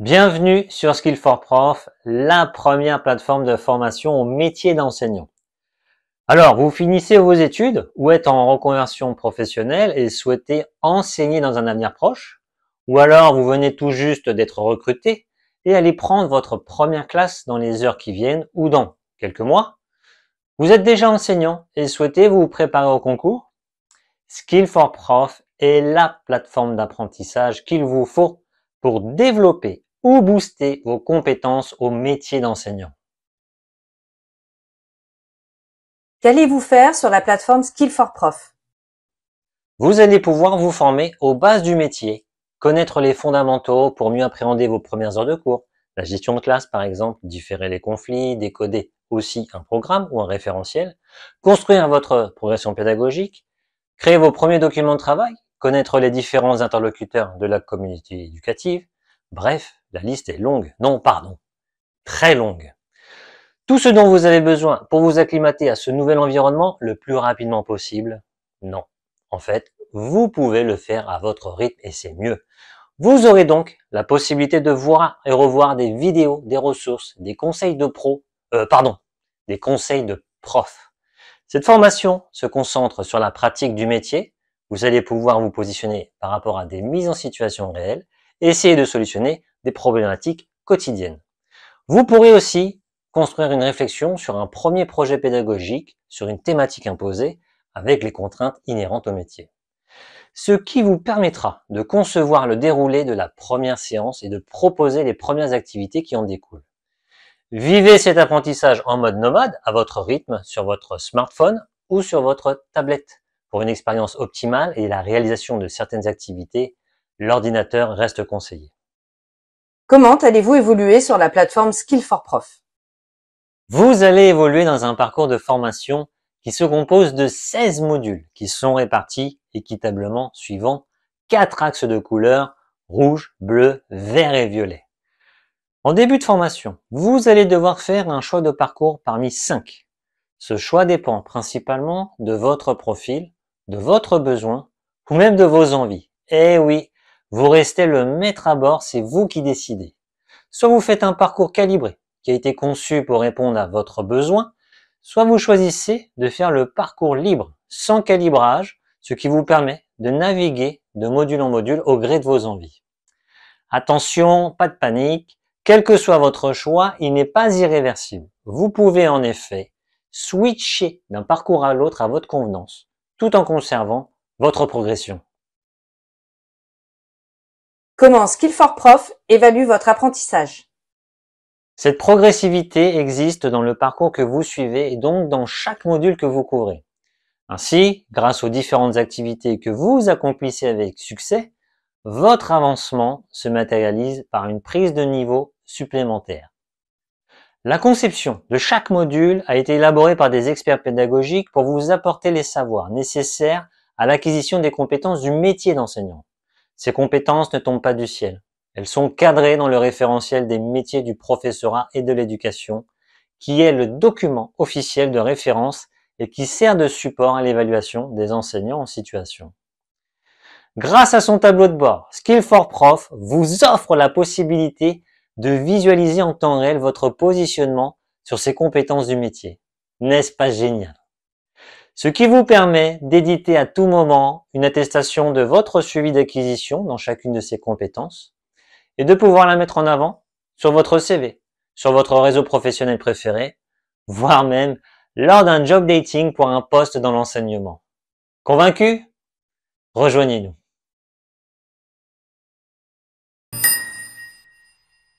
Bienvenue sur Skill for Prof, la première plateforme de formation au métier d'enseignant. Alors, vous finissez vos études ou êtes en reconversion professionnelle et souhaitez enseigner dans un avenir proche? Ou alors, vous venez tout juste d'être recruté et allez prendre votre première classe dans les heures qui viennent ou dans quelques mois? Vous êtes déjà enseignant et souhaitez vous préparer au concours? Skill for Prof est la plateforme d'apprentissage qu'il vous faut pour développer ou booster vos compétences au métier d'enseignant. Qu'allez-vous faire sur la plateforme Skill for Prof? Vous allez pouvoir vous former aux bases du métier, connaître les fondamentaux pour mieux appréhender vos premières heures de cours, la gestion de classe par exemple, différer les conflits, décoder aussi un programme ou un référentiel, construire votre progression pédagogique, créer vos premiers documents de travail, connaître les différents interlocuteurs de la communauté éducative. Bref, la liste est longue. Non, pardon, très longue. Tout ce dont vous avez besoin pour vous acclimater à ce nouvel environnement le plus rapidement possible? Non. En fait, vous pouvez le faire à votre rythme et c'est mieux. Vous aurez donc la possibilité de voir et revoir des vidéos, des ressources, des conseils de des conseils de prof. Cette formation se concentre sur la pratique du métier. Vous allez pouvoir vous positionner par rapport à des mises en situation réelles et essayer de solutionner des problématiques quotidiennes. Vous pourrez aussi construire une réflexion sur un premier projet pédagogique, sur une thématique imposée, avec les contraintes inhérentes au métier. Ce qui vous permettra de concevoir le déroulé de la première séance et de proposer les premières activités qui en découlent. Vivez cet apprentissage en mode nomade, à votre rythme, sur votre smartphone ou sur votre tablette. Pour une expérience optimale et la réalisation de certaines activités, l'ordinateur reste conseillé. Comment allez-vous évoluer sur la plateforme Skill for Prof? Vous allez évoluer dans un parcours de formation qui se compose de 16 modules qui sont répartis équitablement suivant 4 axes de couleurs: rouge, bleu, vert et violet. En début de formation, vous allez devoir faire un choix de parcours parmi 5. Ce choix dépend principalement de votre profil, de votre besoin ou même de vos envies. Eh oui, vous restez le maître à bord, c'est vous qui décidez. Soit vous faites un parcours calibré, qui a été conçu pour répondre à votre besoin, soit vous choisissez de faire le parcours libre, sans calibrage, ce qui vous permet de naviguer de module en module au gré de vos envies. Attention, pas de panique, quel que soit votre choix, il n'est pas irréversible. Vous pouvez en effet switcher d'un parcours à l'autre à votre convenance, tout en conservant votre progression. Comment Skill for Prof évalue votre apprentissage? Cette progressivité existe dans le parcours que vous suivez et donc dans chaque module que vous couvrez. Ainsi, grâce aux différentes activités que vous accomplissez avec succès, votre avancement se matérialise par une prise de niveau supplémentaire. La conception de chaque module a été élaborée par des experts pédagogiques pour vous apporter les savoirs nécessaires à l'acquisition des compétences du métier d'enseignant. Ces compétences ne tombent pas du ciel. Elles sont cadrées dans le référentiel des métiers du professorat et de l'éducation, qui est le document officiel de référence et qui sert de support à l'évaluation des enseignants en situation. Grâce à son tableau de bord, Skill for Prof vous offre la possibilité de visualiser en temps réel votre positionnement sur ces compétences du métier. N'est-ce pas génial? Ce qui vous permet d'éditer à tout moment une attestation de votre suivi d'acquisition dans chacune de ces compétences et de pouvoir la mettre en avant sur votre CV, sur votre réseau professionnel préféré, voire même lors d'un job dating pour un poste dans l'enseignement. Convaincu? Rejoignez-nous.